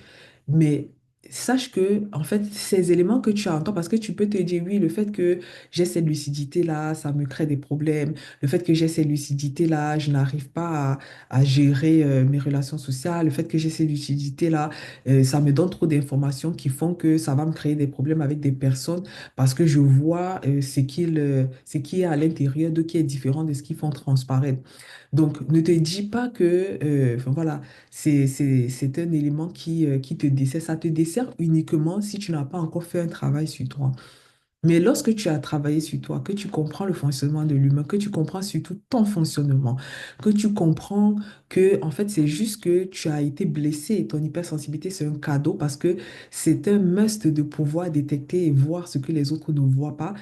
mais sache que, en fait, ces éléments que tu as en toi, parce que tu peux te dire, oui, le fait que j'ai cette lucidité-là, ça me crée des problèmes. Le fait que j'ai cette lucidité-là, je n'arrive pas à gérer mes relations sociales. Le fait que j'ai cette lucidité-là, ça me donne trop d'informations qui font que ça va me créer des problèmes avec des personnes parce que je vois ce qui est à l'intérieur d'eux qui est différent de ce qu'ils font transparaître. Donc, ne te dis pas que, enfin, voilà, c'est un élément qui te dessert. Ça te dessert uniquement si tu n'as pas encore fait un travail sur toi. Mais lorsque tu as travaillé sur toi, que tu comprends le fonctionnement de l'humain, que tu comprends surtout ton fonctionnement, que tu comprends que, en fait, c'est juste que tu as été blessé et ton hypersensibilité, c'est un cadeau parce que c'est un must de pouvoir détecter et voir ce que les autres ne voient pas.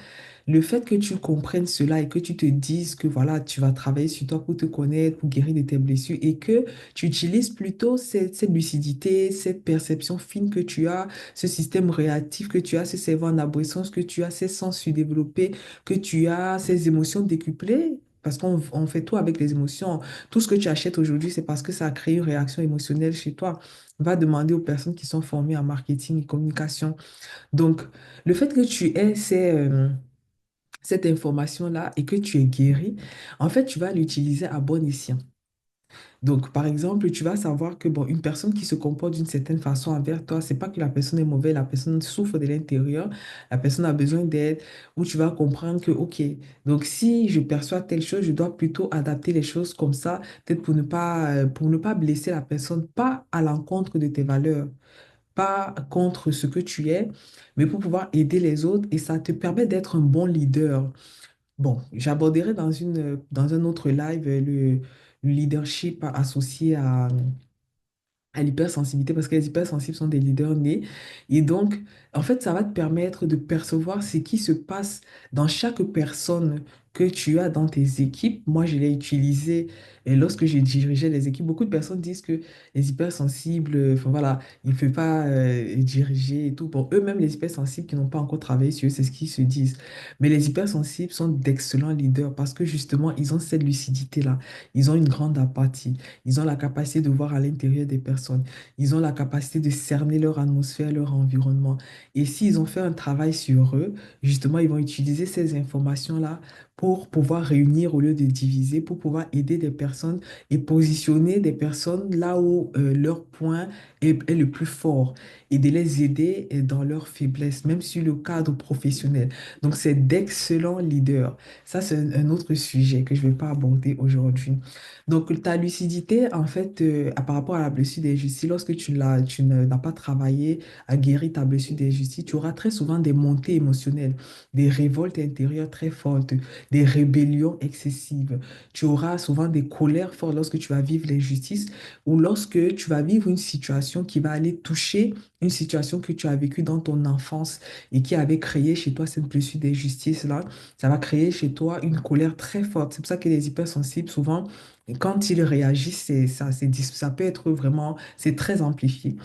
Le fait que tu comprennes cela et que tu te dises que voilà, tu vas travailler sur toi pour te connaître, pour guérir de tes blessures et que tu utilises plutôt cette lucidité, cette perception fine que tu as, ce système réactif que tu as, ce cerveau en arborescence que tu as, ces sens surdéveloppés que tu as, ces émotions décuplées. Parce qu'on fait tout avec les émotions. Tout ce que tu achètes aujourd'hui, c'est parce que ça a créé une réaction émotionnelle chez toi. Va demander aux personnes qui sont formées en marketing et communication. Donc, le fait que tu aies cette information-là et que tu es guéri, en fait, tu vas l'utiliser à bon escient. Donc, par exemple, tu vas savoir que bon, une personne qui se comporte d'une certaine façon envers toi, c'est pas que la personne est mauvaise, la personne souffre de l'intérieur, la personne a besoin d'aide, ou tu vas comprendre que, OK, donc si je perçois telle chose, je dois plutôt adapter les choses comme ça, peut-être pour ne pas blesser la personne, pas à l'encontre de tes valeurs, pas contre ce que tu es, mais pour pouvoir aider les autres et ça te permet d'être un bon leader. Bon, j'aborderai dans un autre live le leadership associé à l'hypersensibilité parce que les hypersensibles sont des leaders nés. Et donc, en fait, ça va te permettre de percevoir ce qui se passe dans chaque personne que tu as dans tes équipes. Moi, je l'ai utilisé lorsque je dirigeais les équipes. Beaucoup de personnes disent que les hypersensibles, enfin voilà, ils ne peuvent pas diriger et tout. Bon, eux-mêmes, les hypersensibles qui n'ont pas encore travaillé sur eux, c'est ce qu'ils se disent. Mais les hypersensibles sont d'excellents leaders parce que justement, ils ont cette lucidité-là. Ils ont une grande apathie. Ils ont la capacité de voir à l'intérieur des personnes. Ils ont la capacité de cerner leur atmosphère, leur environnement. Et s'ils ont fait un travail sur eux, justement, ils vont utiliser ces informations-là pour pouvoir réunir au lieu de diviser, pour pouvoir aider des personnes et positionner des personnes là où leur point est le plus fort et de les aider dans leurs faiblesses, même sur le cadre professionnel. Donc, c'est d'excellents leaders. Ça, c'est un autre sujet que je ne vais pas aborder aujourd'hui. Donc, ta lucidité, en fait, par rapport à la blessure d'injustice, lorsque tu n'as pas travaillé à guérir ta blessure d'injustice, tu auras très souvent des montées émotionnelles, des révoltes intérieures très fortes, des rébellions excessives. Tu auras souvent des colères fortes lorsque tu vas vivre l'injustice ou lorsque tu vas vivre une situation qui va aller toucher une situation que tu as vécue dans ton enfance et qui avait créé chez toi cette blessure d'injustice-là. Ça va créer chez toi une colère très forte. C'est pour ça que les hypersensibles, souvent, et quand ils réagissent, ça peut être vraiment, c'est très amplifié.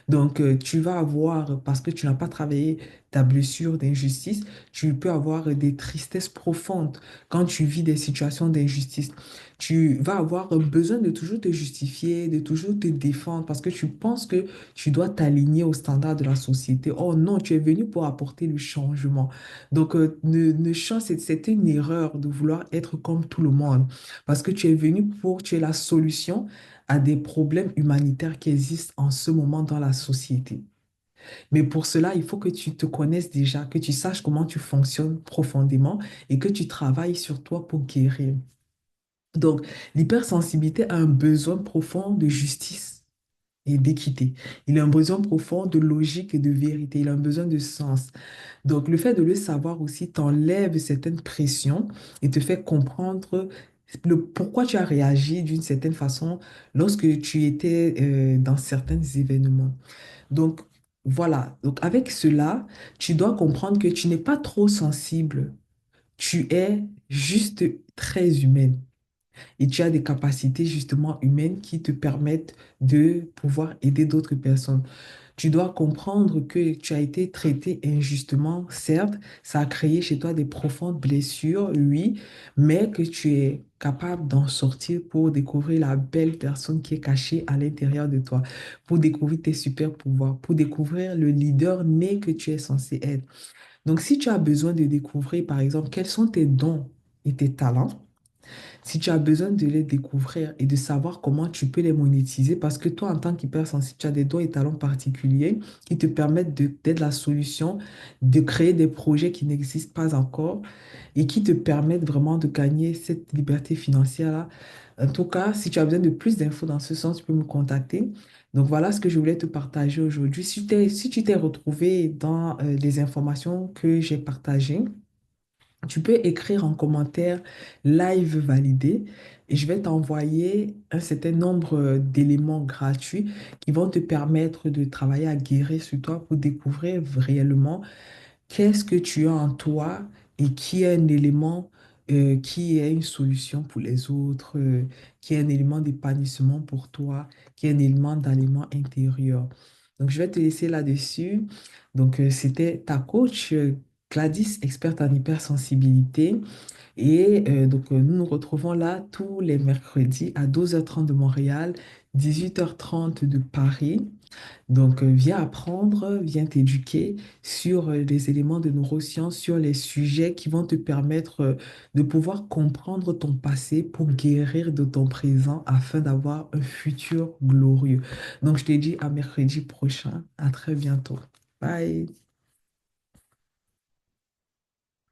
Donc, tu vas avoir, parce que tu n'as pas travaillé ta blessure d'injustice, tu peux avoir des tristesses profondes quand tu vis des situations d'injustice. Tu vas avoir besoin de toujours te justifier, de toujours te défendre, parce que tu penses que tu dois t'aligner aux standards de la société. Oh non, tu es venu pour apporter le changement. Donc, c'est une erreur de vouloir être comme tout le monde. Parce que tu es la solution à des problèmes humanitaires qui existent en ce moment dans la société. Mais pour cela, il faut que tu te connaisses déjà, que tu saches comment tu fonctionnes profondément et que tu travailles sur toi pour guérir. Donc, l'hypersensibilité a un besoin profond de justice et d'équité. Il a un besoin profond de logique et de vérité. Il a un besoin de sens. Donc, le fait de le savoir aussi t'enlève certaines pressions et te fait comprendre pourquoi tu as réagi d'une certaine façon lorsque tu étais dans certains événements. Donc, voilà. Donc, avec cela, tu dois comprendre que tu n'es pas trop sensible. Tu es juste très humaine. Et tu as des capacités justement humaines qui te permettent de pouvoir aider d'autres personnes. Tu dois comprendre que tu as été traité injustement, certes, ça a créé chez toi des profondes blessures, oui, mais que tu es capable d'en sortir pour découvrir la belle personne qui est cachée à l'intérieur de toi, pour découvrir tes super pouvoirs, pour découvrir le leader né que tu es censé être. Donc, si tu as besoin de découvrir, par exemple, quels sont tes dons et tes talents, si tu as besoin de les découvrir et de savoir comment tu peux les monétiser, parce que toi, en tant qu'hypersensible, tu as des dons et talents particuliers qui te permettent d'être la solution, de créer des projets qui n'existent pas encore et qui te permettent vraiment de gagner cette liberté financière-là. En tout cas, si tu as besoin de plus d'infos dans ce sens, tu peux me contacter. Donc voilà ce que je voulais te partager aujourd'hui. Si tu t'es retrouvé dans les informations que j'ai partagées, tu peux écrire en commentaire live validé et je vais t'envoyer un certain nombre d'éléments gratuits qui vont te permettre de travailler à guérir sur toi pour découvrir réellement qu'est-ce que tu as en toi et qui est un élément qui est une solution pour les autres, qui est un élément d'épanouissement pour toi, qui est un élément d'aliment intérieur. Donc, je vais te laisser là-dessus. Donc, c'était ta coach Gladys, experte en hypersensibilité. Et donc, nous nous retrouvons là tous les mercredis à 12h30 de Montréal, 18h30 de Paris. Donc, viens apprendre, viens t'éduquer sur les éléments de neurosciences, sur les sujets qui vont te permettre de pouvoir comprendre ton passé pour guérir de ton présent afin d'avoir un futur glorieux. Donc, je te dis à mercredi prochain. À très bientôt. Bye.